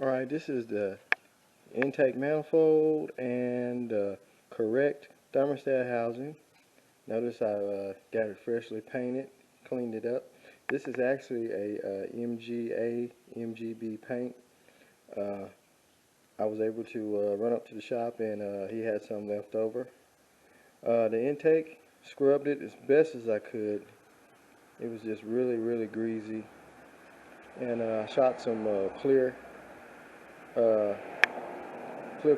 Alright, this is the intake manifold and the correct thermostat housing. Notice I got it freshly painted, cleaned it up. This is actually a MGB paint. I was able to run up to the shop and he had some left over. The intake, scrubbed it as best as I could. It was just really greasy. And I shot some clear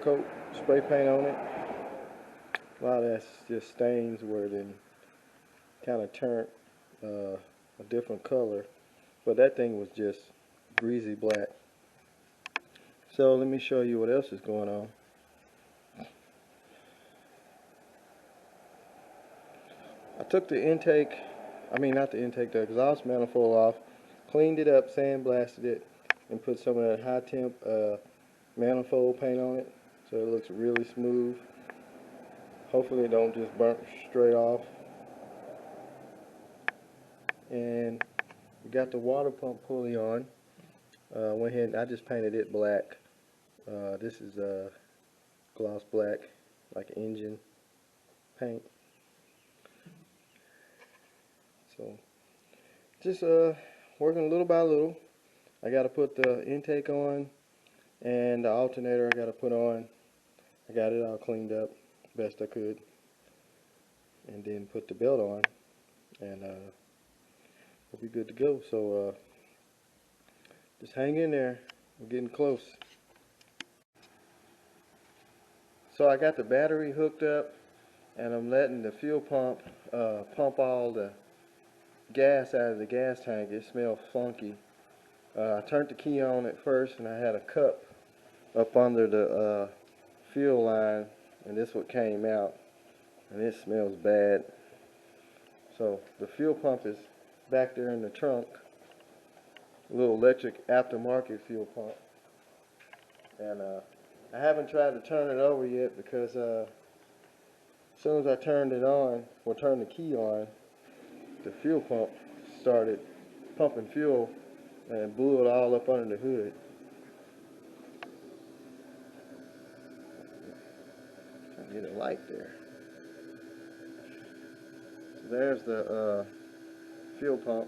coat spray paint on it. A lot of that's just stains where it then kind of turned a different color, but that thing was just greasy black. So let me show you what else is going on. I took the exhaust manifold off, cleaned it up, sandblasted it, and put some of that high temp manifold paint on it so it looks really smooth. Hopefully it don't just burn straight off. And we got the water pump pulley on. Went ahead and I just painted it black. This is gloss black, like engine paint. So just working little by little. I got to put the intake on and the alternator I got to put on. I got it all cleaned up best I could, and then put the belt on, and we'll be good to go. So just hang in there, we're getting close. So I got the battery hooked up, and I'm letting the fuel pump pump all the gas out of the gas tank. It smells funky. I turned the key on at first, and I had a cup up under the fuel line, and this what came out, and it smells bad. So the fuel pump is back there in the trunk, a little electric aftermarket fuel pump, and I haven't tried to turn it over yet because as soon as I turned it on, or turned the key on, the fuel pump started pumping fuel and blew it all up under the hood. Get a light there. So there's the fuel pump.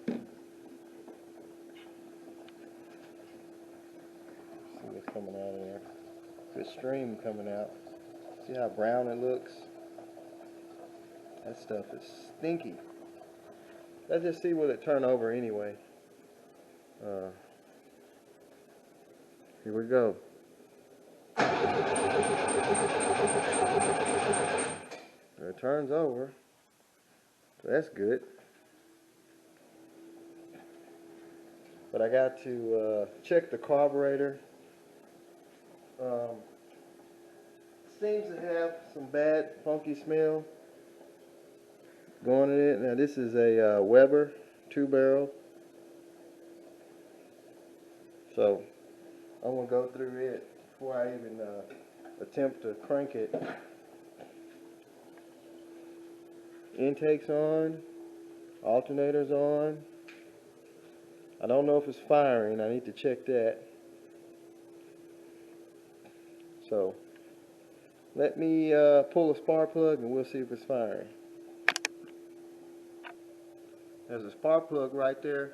See what's coming out of there. Good stream coming out. See how brown it looks? That stuff is stinky. Let's just see will it turn over anyway. Here we go. It turns over, so that's good. But I got to check the carburetor. Seems to have some bad, funky smell going in it. Now this is a Weber 2-barrel. So I'm going to go through it before I even attempt to crank it. Intake's on, alternator's on. I don't know if it's firing. I need to check that. So let me pull a spark plug and we'll see if it's firing. There's a spark plug right there.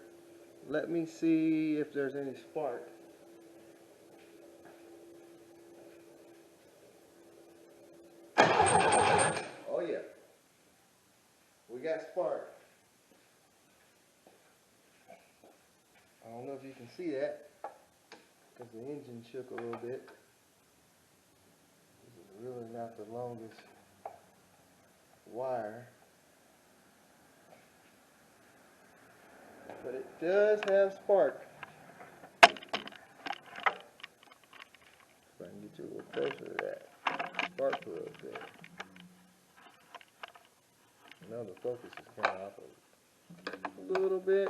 Let me see if there's any spark. Oh yeah, we got spark. I don't know if you can see that because the engine shook a little bit. This is really not the longest wire, but it does have spark. If I can get you a little closer to that spark plug there. Now the focus is kind of off of it a little bit.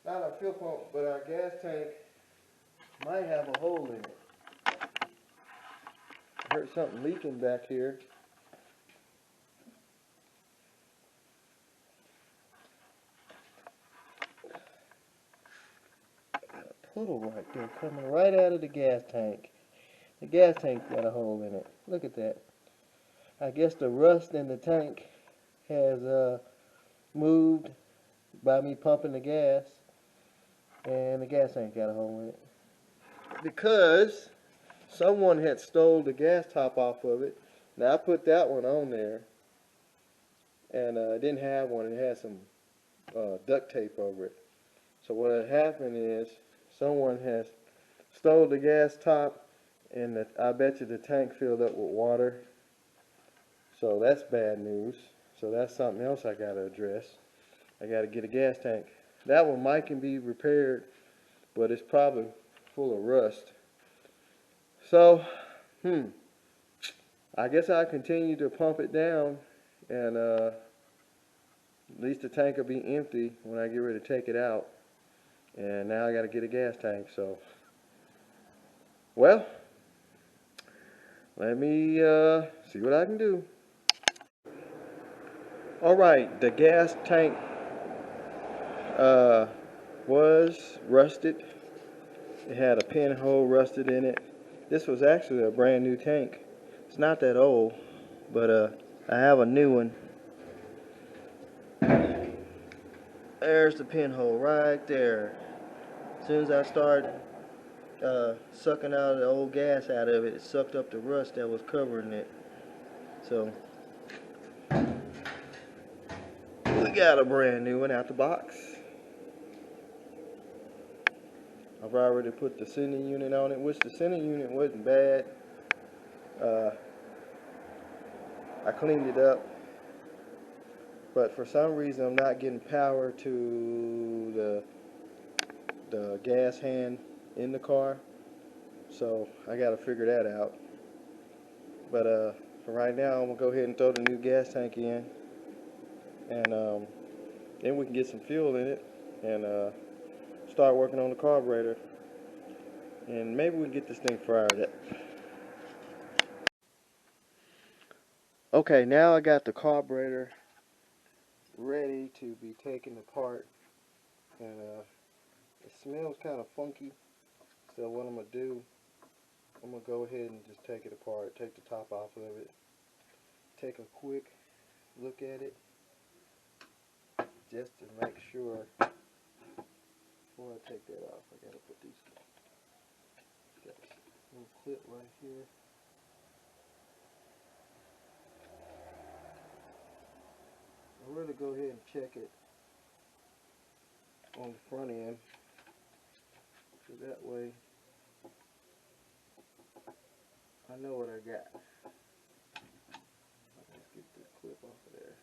not our fuel pump, but our gas tank might have a hole in it. I heard something leaking back here. Got a puddle right there coming right out of the gas tank. The gas tank's got a hole in it. Look at that. I guess the rust in the tank has moved by me pumping the gas, and the gas tank got a hole in it. Because someone had stole the gas top off of it. Now I put that one on there, and it didn't have one. It had some duct tape over it. So what had happened is someone has stole the gas top, and I bet you the tank filled up with water. So that's bad news. So that's something else I got to address. I got to get a gas tank. That one might can be repaired, but it's probably full of rust. So, I guess I'll continue to pump it down, and at least the tank will be empty when I get ready to take it out. And now I got to get a gas tank. So, well, let me see what I can do. Alright, the gas tank was rusted. It had a pinhole rusted in it. This was actually a brand new tank. It's not that old, but I have a new one. There's the pinhole right there. As soon as I started sucking out the old gas out of it, it sucked up the rust that was covering it. So we got a brand new one out the box. I've already put the sending unit on it, which the sending unit wasn't bad. I cleaned it up, but for some reason I'm not getting power to the gas hand in the car, so I got to figure that out. But for right now, I'm gonna go ahead and throw the new gas tank in, and then we can get some fuel in it and start working on the carburetor, and maybe we can get this thing fired up. Okay, now I got the carburetor ready to be taken apart, and it smells kind of funky. So what I'm gonna do, I'm gonna go ahead and just take it apart, take the top off of it, take a quick look at it, just to make sure. Before I take that off, I gotta put these. Got this little clip right here. I'm going to go ahead and check it on the front end, so that way I know what I got. Let's get the clip off of there.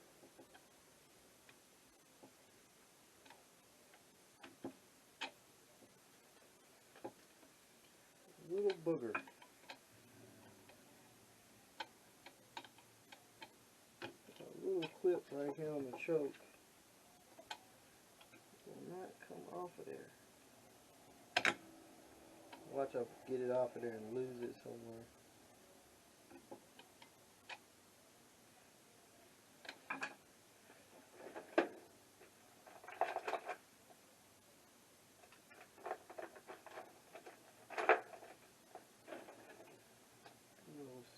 A little booger. A little clip right here on the choke will not come off of there. Watch, I'll get it off of there and lose it somewhere.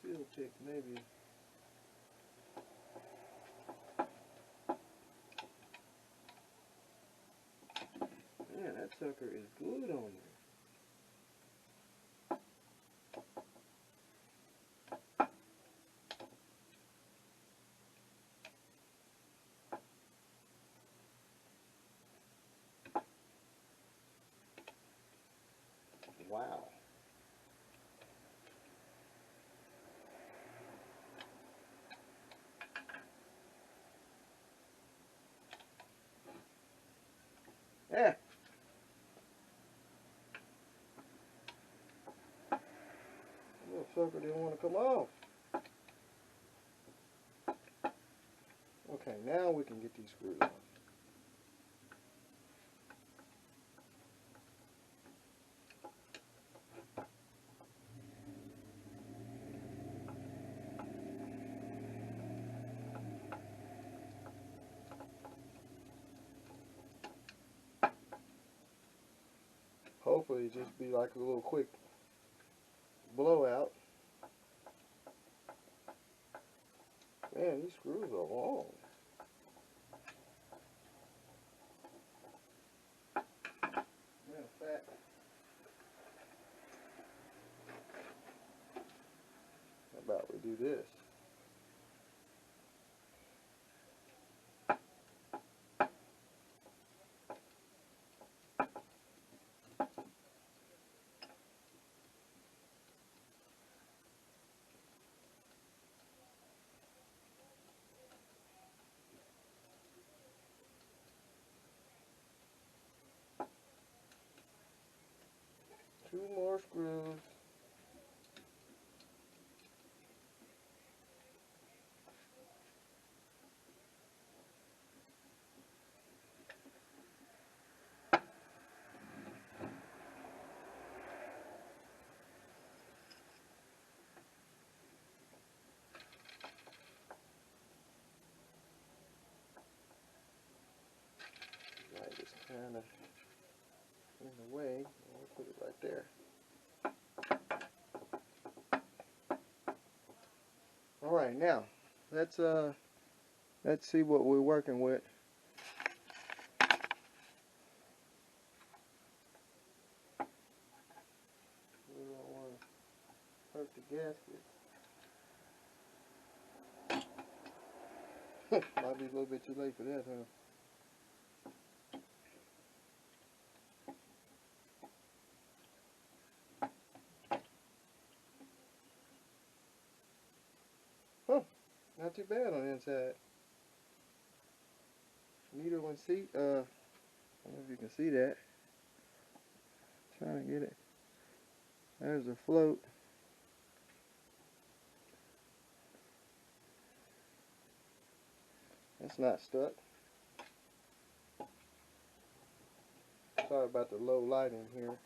Seal pick maybe. Man, that sucker is glued on there. Wow. Yeah. Little sucker didn't want to come off. Okay, now we can get these screws off. hopefully just be like a little quick blowout. Man, these screws are long. Yeah, fat. How about we do this? Two more screws. Right, just kind of in the way. I'll put it right there. All right, now let's see what we're working with. We don't want to hurt the gasket. Might be a little bit too late for that, huh? Huh, not too bad on the inside. Needle and seat, I don't know if you can see that. Trying to get it. There's a float. It's not stuck. Sorry about the low light in here.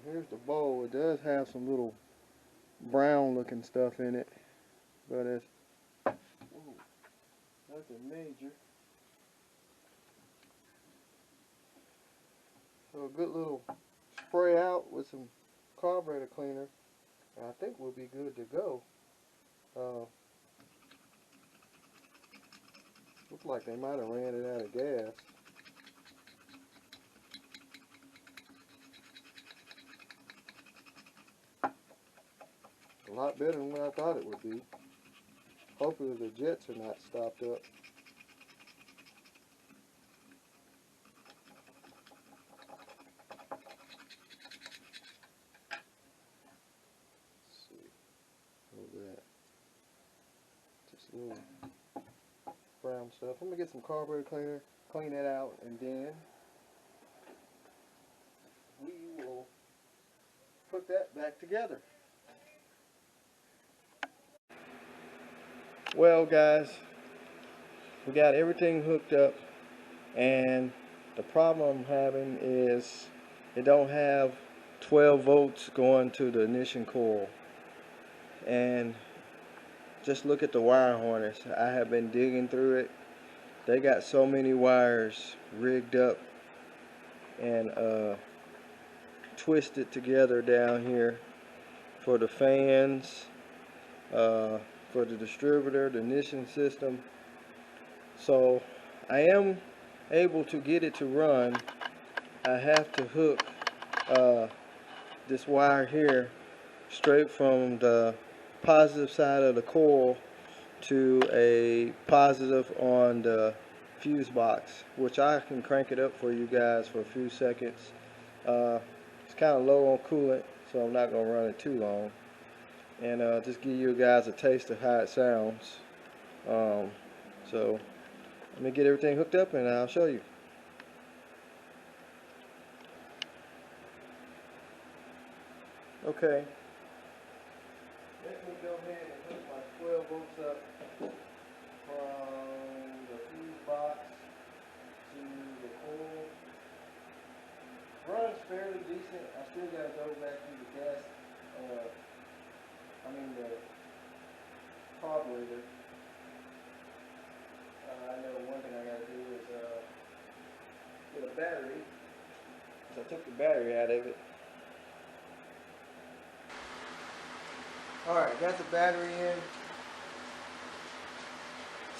Here's the bowl. It does have some little brown looking stuff in it, but it's nothing major. So a good little spray out with some carburetor cleaner, and I think we'll be good to go. Looks like they might have ran it out of gas. A lot better than what I thought it would be. Hopefully the jets are not stopped up. Let's see. What was that? Just a little brown stuff. Let me get some carburetor cleaner, clean that out, and then we will put that back together. Well, guys, we got everything hooked up, and the problem I'm having is it don't have 12 volts going to the ignition coil. And just look at the wire harness. I have been digging through it. They got so many wires rigged up and twisted together down here for the fans, for the distributor, the ignition system. So I am able to get it to run. I have to hook this wire here straight from the positive side of the coil to a positive on the fuse box, which I can crank it up for you guys for a few seconds. It's kind of low on coolant, so I'm not going to run it too long, and just give you guys a taste of how it sounds. So let me get everything hooked up and I'll show you. Okay, let me go ahead and hook my 12 volts up from the fuse box to the coil. Runs fairly decent. I still got to go back to the gas, the carburetor. I know one thing I got to do is get a battery. I took the battery out of it. Alright, got the battery in.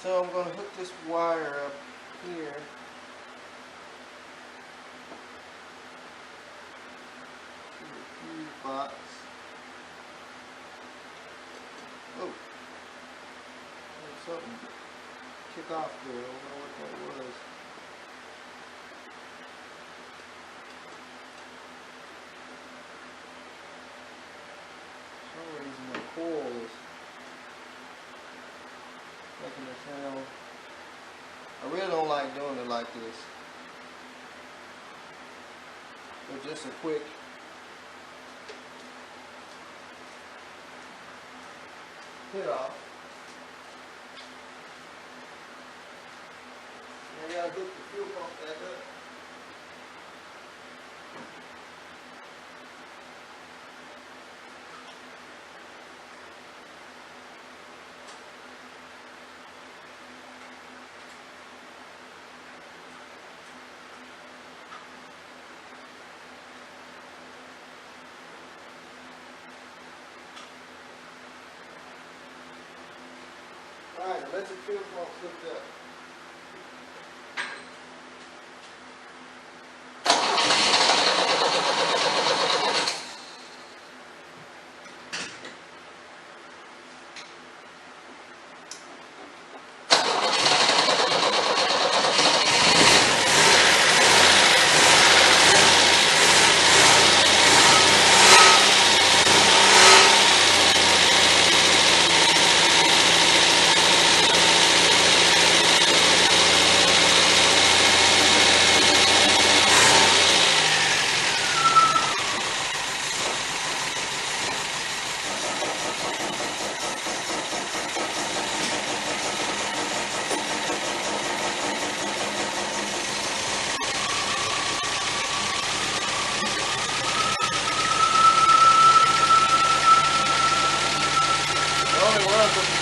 So I'm going to hook this wire up here. To the fuse box. Oh, there's something kick off there. I don't know what that was. For some reason the coil is making a sound. I really don't like doing it like this. But just a quick hit off. Now you gotta hook the fuel pump back up. Alright, electric fuel pump hooked up.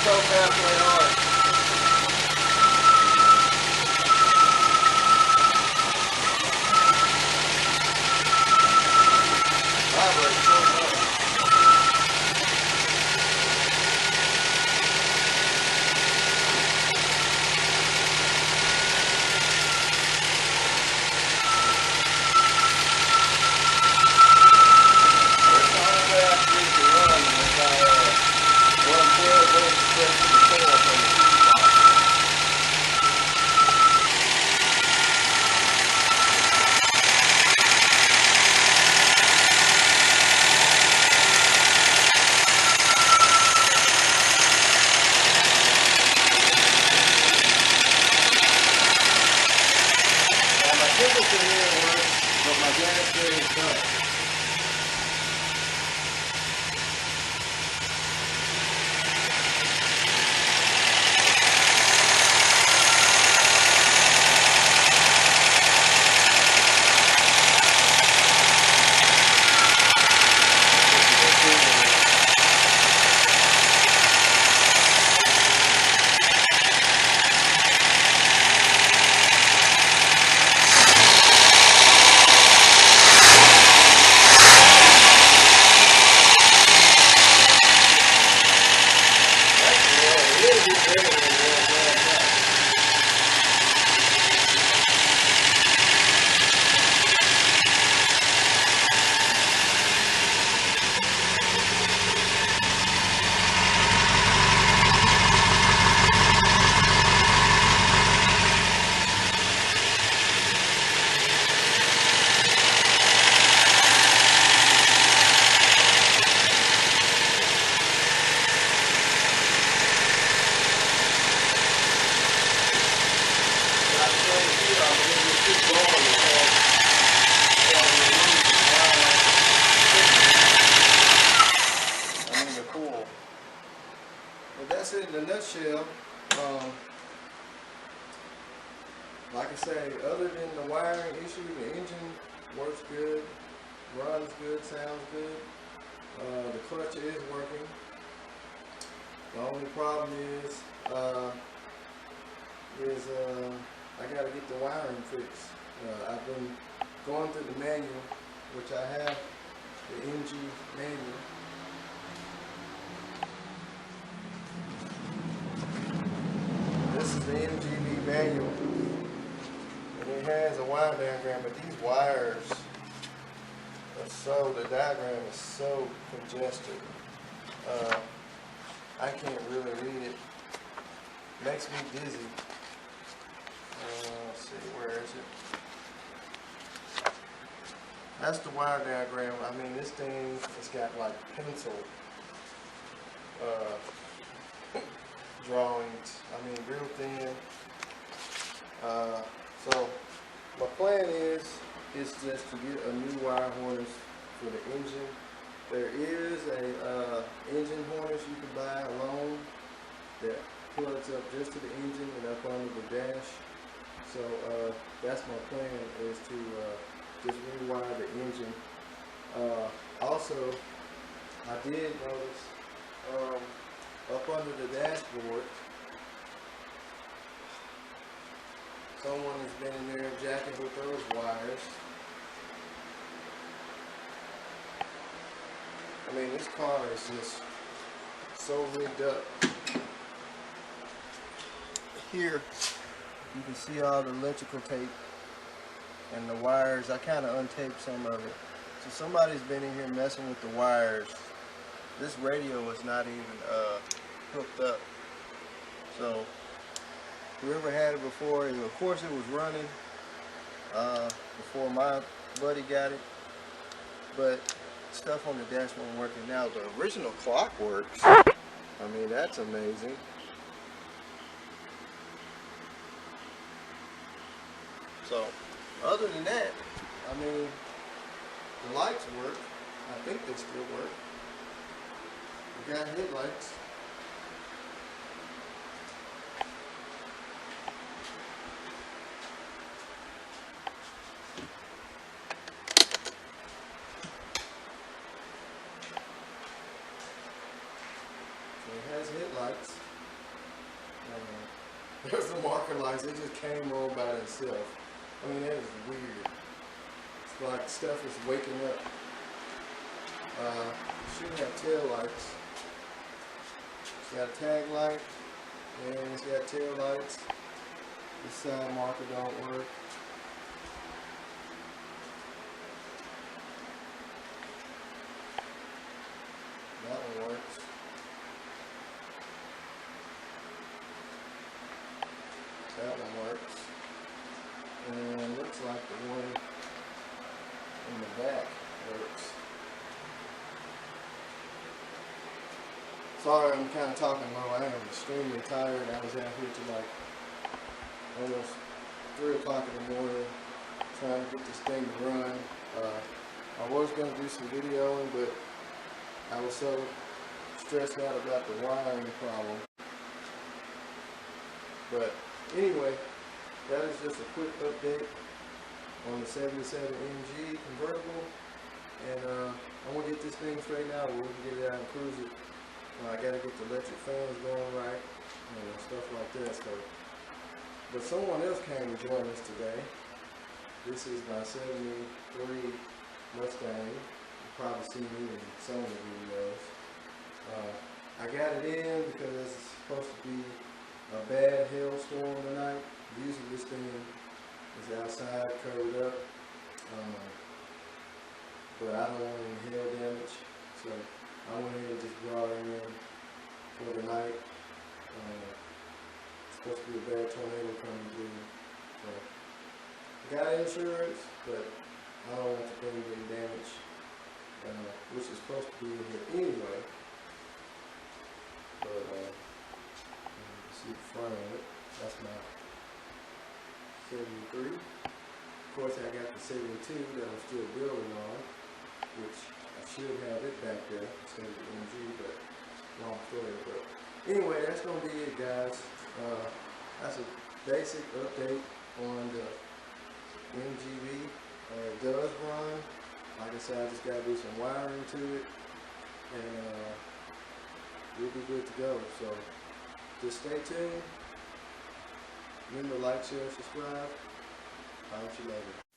So halfway hard. Vibrates so much. There's not a way I can run if I run 12 volts straight to the coil from the fuse box. Now my temperature here works, but my gas gauge doesn't. That's it in a nutshell. Like I say, other than the wiring issue, the engine works good, runs good, sounds good. The clutch is working. The only problem is I got to get the wiring fixed. I've been going through the manual, which I have the MG manual. This is the MGB manual, and it has a wire diagram, but these wires are so, the diagram is so congested. I can't really read it. Makes me dizzy. Let's see, where is it? That's the wire diagram. I mean, this thing, it's got like pencil drawings. I mean, real thin. So my plan is just to get a new wire harness for the engine. There is a engine harness you can buy alone that plugs up just to the engine and up under the dash. So that's my plan, is to just rewire the engine. Also, I did notice up under the dashboard, someone has been in there jacking with those wires. I mean, this car is just so rigged up. Here, you can see all the electrical tape and the wires. I kind of untaped some of it. So somebody's been in here messing with the wires. This radio was not even hooked up. So whoever had it before, of course it was running before my buddy got it, but stuff on the dash wasn't working. Now the original clock works. I mean, that's amazing. So other than that, I mean, the lights work. I think they still work. We got headlights. So it has headlights. There's the marker lights. It just came on by itself. I mean, that is weird. It's like stuff is waking up. Should have tail lights. It's got a tag light, and it's got tail lights. This side marker don't work. That one works. That one works. And looks like the one in the back works. Sorry, I'm kind of talking low. I am extremely tired. I was out here till like almost 3 o'clock in the morning trying to get this thing to run. I was going to do some videoing, but I was so stressed out about the wiring problem. But anyway, that is just a quick update on the 77 MG convertible, and I'm going to get this thing straightened out where we can get it out and cruise it. I got to get the electric fans going right and stuff like that. So, but someone else came to join us today. This is my 73 Mustang. You'll probably see me in some of the videos. I got it in because it's supposed to be a bad hailstorm tonight. Usually this thing is outside, covered up, but I don't want any hail damage, so I went ahead and just brought her in for the night. It's supposed to be a bad tornado coming through, so I got insurance, but I don't want the thing getting damaged, which is supposed to be in here anyway. But you can see the front of it. That's my 73. Of course, I got the 72 that I'm still building on, which I should have it back there instead of the MG, but long story. But anyway, that's gonna be it, guys. That's a basic update on the MGB. It does run. Like I said, I just gotta do some wiring to it, and we'll be good to go. So just stay tuned. Remember, like, share, subscribe. I'll see you later.